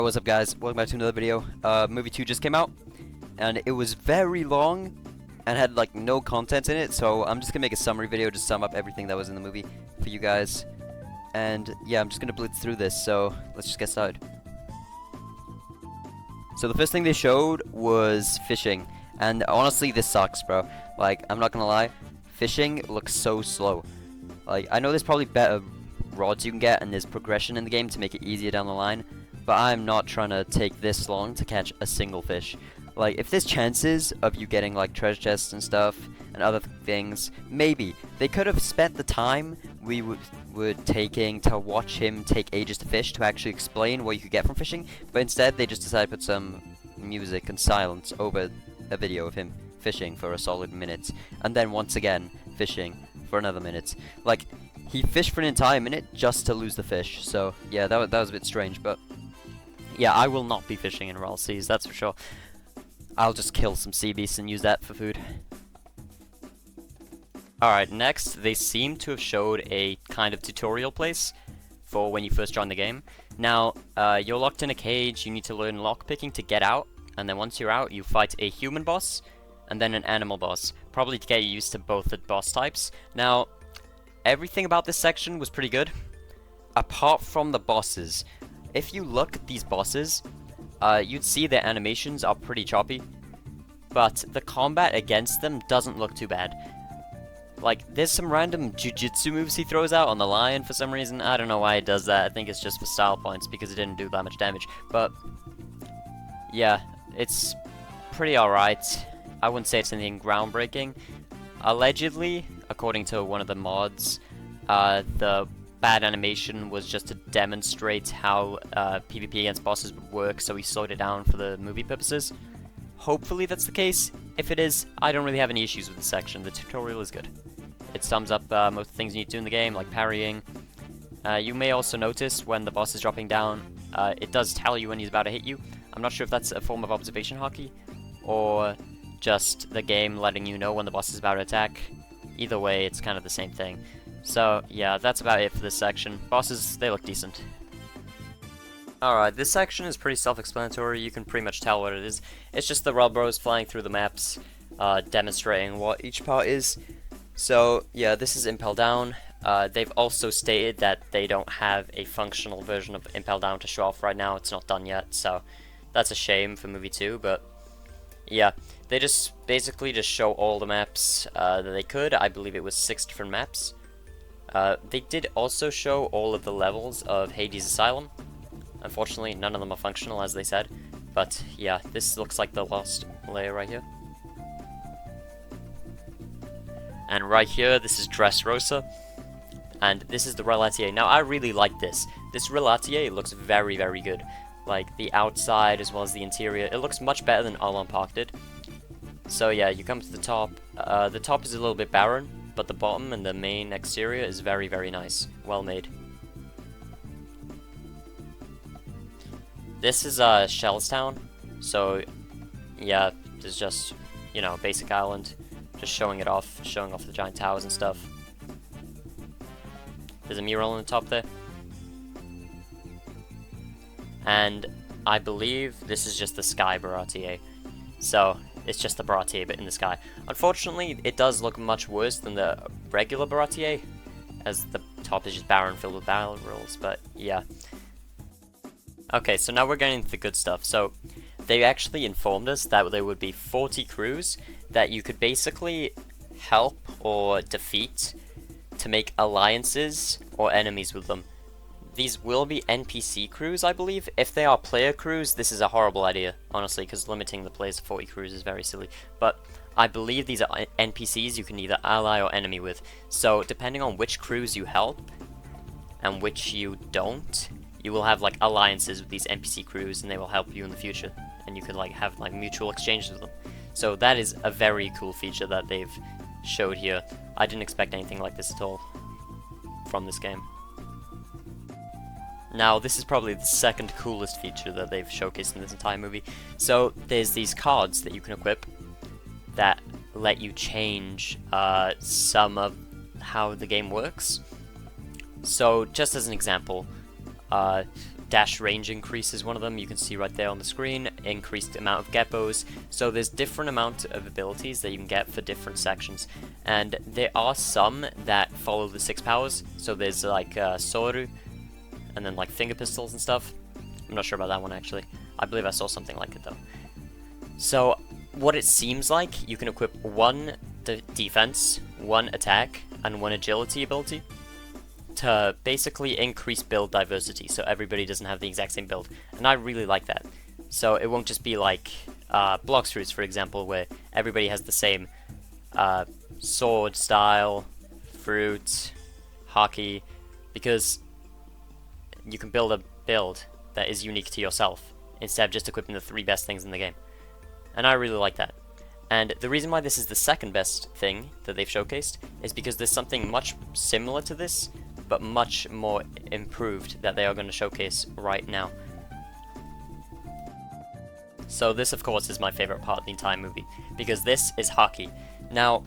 What's up, guys? Welcome back to another video. Movie 2 just came out, and it was very long and had like no content in it, so I'm just gonna make a summary video to sum up everything that was in the movie for you guys. And yeah, I'm just gonna blitz through this, so let's just get started. So the first thing they showed was fishing, and honestly this sucks, bro. Like, I'm not gonna lie, fishing looks so slow. Like, I know there's probably better rods you can get and there's progression in the game to make it easier down the line, but I'm not trying to take this long to catch a single fish. Like, if there's chances of you getting like treasure chests and stuff and other things, maybe they could have spent the time we were taking to watch him take ages to fish to actually explain what you could get from fishing, but instead they just decided to put some music and silence over a video of him fishing for a solid minute, and then once again fishing for another minute. Like, he fished for an entire minute just to lose the fish. So yeah, that was a bit strange, but yeah, I will not be fishing in Rell seas, that's for sure. I'll just kill some sea beasts and use that for food. Alright, next, they seem to have showed a kind of tutorial place for when you first join the game. Now, you're locked in a cage, you need to learn lockpicking to get out, and then once you're out, you fight a human boss, and then an animal boss, probably to get you used to both the boss types. Now, everything about this section was pretty good, apart from the bosses. If you look at these bosses, you'd see their animations are pretty choppy, but the combat against them doesn't look too bad. Like, there's some random jujitsu moves he throws out on the lion for some reason. I don't know why he does that. I think it's just for style points because it didn't do that much damage. But yeah, it's pretty alright. I wouldn't say it's anything groundbreaking. Allegedly, according to one of the mods, the bad animation was just to demonstrate how PvP against bosses would work, so he slowed it down for the movie purposes. Hopefully that's the case. If it is, I don't really have any issues with the section. The tutorial is good. It sums up most of the things you need to do in the game, like parrying. You may also notice when the boss is dropping down, it does tell you when he's about to hit you. I'm not sure if that's a form of observation Haki, or just the game letting you know when the boss is about to attack. Either way, it's kind of the same thing. So yeah, that's about it for this section. Bosses, they look decent. Alright, this section is pretty self-explanatory. You can pretty much tell what it is. It's just the Rell Bros flying through the maps, demonstrating what each part is. So yeah, this is Impel Down. They've also stated that they don't have a functional version of Impel Down to show off right now. It's not done yet, so that's a shame for movie 2, but yeah, they just basically just show all the maps that they could. I believe it was 6 different maps. They did also show all of the levels of Hades Asylum. Unfortunately, none of them are functional, as they said. But yeah, this looks like the last layer right here. And right here, this is Dressrosa. And this is the Rell Atelier. Now, I really like this. This Rell Atelier looks very, very good. Like, the outside as well as the interior. It looks much better than Alon Park did. So yeah, you come to the top. The top is a little bit barren, but the bottom and the main exterior is very, very nice. Well made. This is Shellstown, so yeah, there's just, you know, basic island, just showing off the giant towers and stuff. There's a mural on the top there. And I believe this is just the sky Baratier. So it's just the Baratier but in the sky. Unfortunately, it does look much worse than the regular Baratier, as the top is just barren filled with barrels, but yeah. Okay, so now we're getting into the good stuff. So, they actually informed us that there would be 40 crews that you could basically help or defeat to make alliances or enemies with them. These will be NPC crews, I believe. If they are player crews, this is a horrible idea, honestly, because limiting the players to 40 crews is very silly. But I believe these are NPCs you can either ally or enemy with. So, depending on which crews you help and which you don't, you will have like alliances with these NPC crews, and they will help you in the future, and you could like have like mutual exchanges with them. So that is a very cool feature that they've showed here. I didn't expect anything like this at all from this game. Now, this is probably the second coolest feature that they've showcased in this entire movie. So there's these cards that you can equip that let you change some of how the game works. So just as an example, dash range increase is one of them. You can see right there on the screen, increased amount of geppos. So there's different amount of abilities that you can get for different sections. And there are some that follow the 6 powers. So there's like Soru, and then like finger pistols and stuff. I'm not sure about that one actually. I believe I saw something like it though. So what it seems like, you can equip 1 defense, 1 attack, and 1 agility ability to basically increase build diversity, so everybody doesn't have the exact same build, and I really like that. So it won't just be like Blox Fruits, for example, where everybody has the same sword style, fruit, Haki, because you can build a build that is unique to yourself, instead of just equipping the 3 best things in the game. And I really like that. And the reason why this is the second best thing that they've showcased is because there's something much similar to this, but much more improved that they are going to showcase right now. So this, of course, is my favorite part of the entire movie, because this is Haki. Now,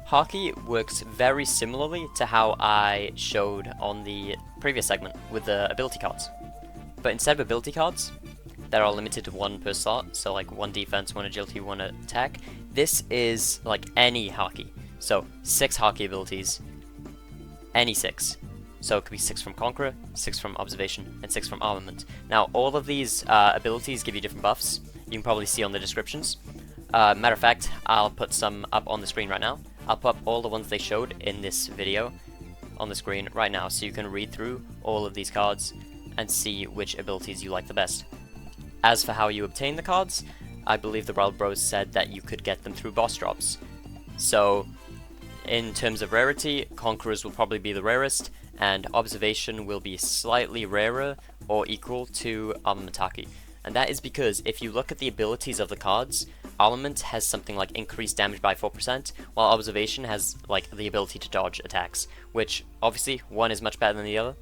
Haki works very similarly to how I showed on the previous segment with the ability cards. But instead of ability cards that are limited to 1 per slot, so like 1 defense, 1 agility, 1 attack, this is like any Haki. So 6 Haki abilities, any 6. So it could be 6 from Conqueror, 6 from Observation, and 6 from Armament. Now all of these abilities give you different buffs. You can probably see on the descriptions. Matter of fact, I'll put some up on the screen right now. I'll put up all the ones they showed in this video on the screen right now, so you can read through all of these cards and see which abilities you like the best. As for how you obtain the cards, I believe the Rell Bros said that you could get them through boss drops. So, in terms of rarity, Conquerors will probably be the rarest, and Observation will be slightly rarer or equal to Armament. And that is because if you look at the abilities of the cards, Armament has something like increased damage by 4%, while Observation has like the ability to dodge attacks, which obviously one is much better than the other.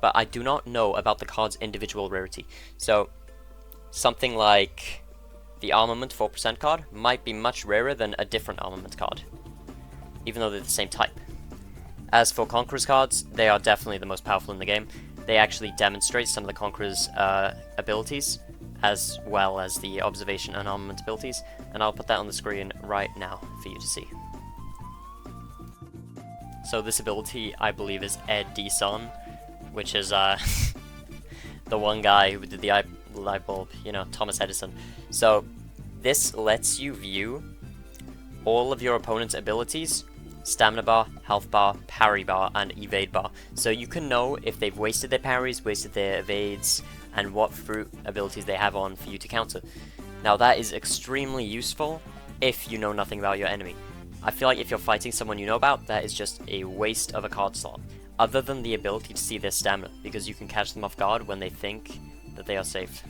But I do not know about the card's individual rarity. So, something like the Armament 4% card might be much rarer than a different Armament card, even though they're the same type. As for Conqueror's cards, they are definitely the most powerful in the game. They actually demonstrate some of the Conqueror's abilities, as well as the Observation and Armament abilities, and I'll put that on the screen right now for you to see. So this ability, I believe, is Ed D-Son, which is the one guy who did the light bulb, you know, Thomas Edison. So this lets you view all of your opponent's abilities: stamina bar, health bar, parry bar, and evade bar. So you can know if they've wasted their parries, wasted their evades, and what fruit abilities they have on for you to counter. Now that is extremely useful if you know nothing about your enemy. I feel like if you're fighting someone you know about, that is just a waste of a card slot, other than the ability to see their stamina, because you can catch them off guard when they think that they are safe.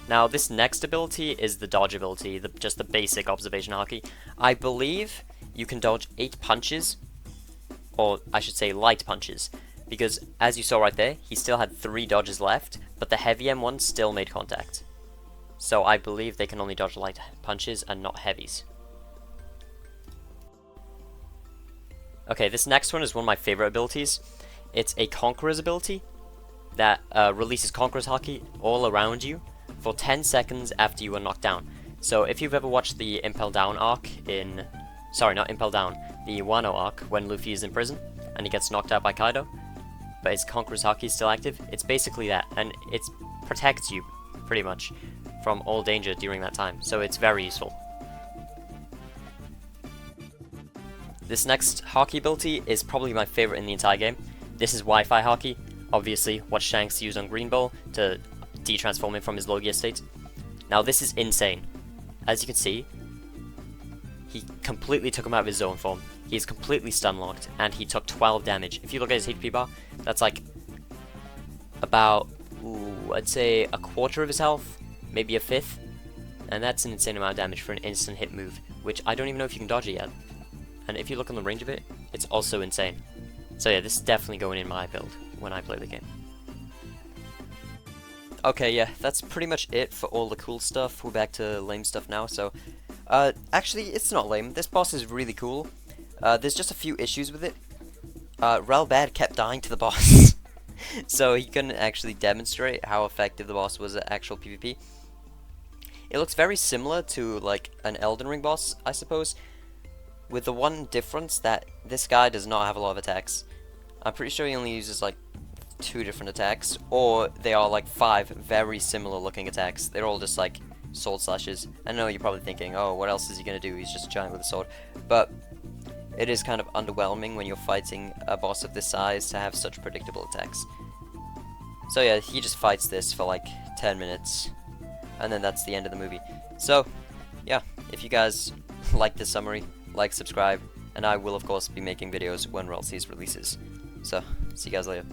Now this next ability is the dodge ability, just the basic Observation Haki. I believe you can dodge 8 punches, or I should say light punches, because as you saw right there, he still had 3 dodges left, but the heavy M1 still made contact. So I believe they can only dodge light punches and not heavies. Okay, this next one is one of my favorite abilities. It's a Conqueror's ability that releases Conqueror's Haki all around you for 10 seconds after you are knocked down. So if you've ever watched the Impel Down arc in... Sorry, not Impel Down. The Wano arc when Luffy is in prison and he gets knocked out by Kaido, but his Conqueror's Haki is still active. It's basically that, and it protects you, pretty much, from all danger during that time. So it's very useful. This next Haki ability is probably my favorite in the entire game. This is Wi-Fi Haki, obviously what Shanks used on Green Bull to de-transform him from his Logia state. Now this is insane. As you can see, he completely took him out of his zone form. He is completely stun locked, and he took 12 damage. If you look at his HP bar, that's like about, I'd say a quarter of his health, maybe a fifth, and that's an insane amount of damage for an instant hit move, which I don't even know if you can dodge it yet. And if you look on the range of it, it's also insane. So yeah, this is definitely going in my build when I play the game. Okay, yeah, that's pretty much it for all the cool stuff. We're back to lame stuff now, so... actually, it's not lame. This boss is really cool. There's just a few issues with it. Rell Bad kept dying to the boss. So he couldn't actually demonstrate how effective the boss was at actual PvP. It looks very similar to like an Elden Ring boss, I suppose, with the one difference that this guy does not have a lot of attacks. I'm pretty sure he only uses like 2 different attacks, or they are like 5 very similar looking attacks. They're all just like sword slashes. I know you're probably thinking, oh, what else is he gonna do? He's just a giant with a sword. But it is kind of underwhelming when you're fighting a boss of this size to have such predictable attacks. So yeah, he just fights this for like 10 minutes, and then that's the end of the movie. So, yeah, if you guys like this summary, like, subscribe, and I will of course be making videos when Rell releases. So, see you guys later.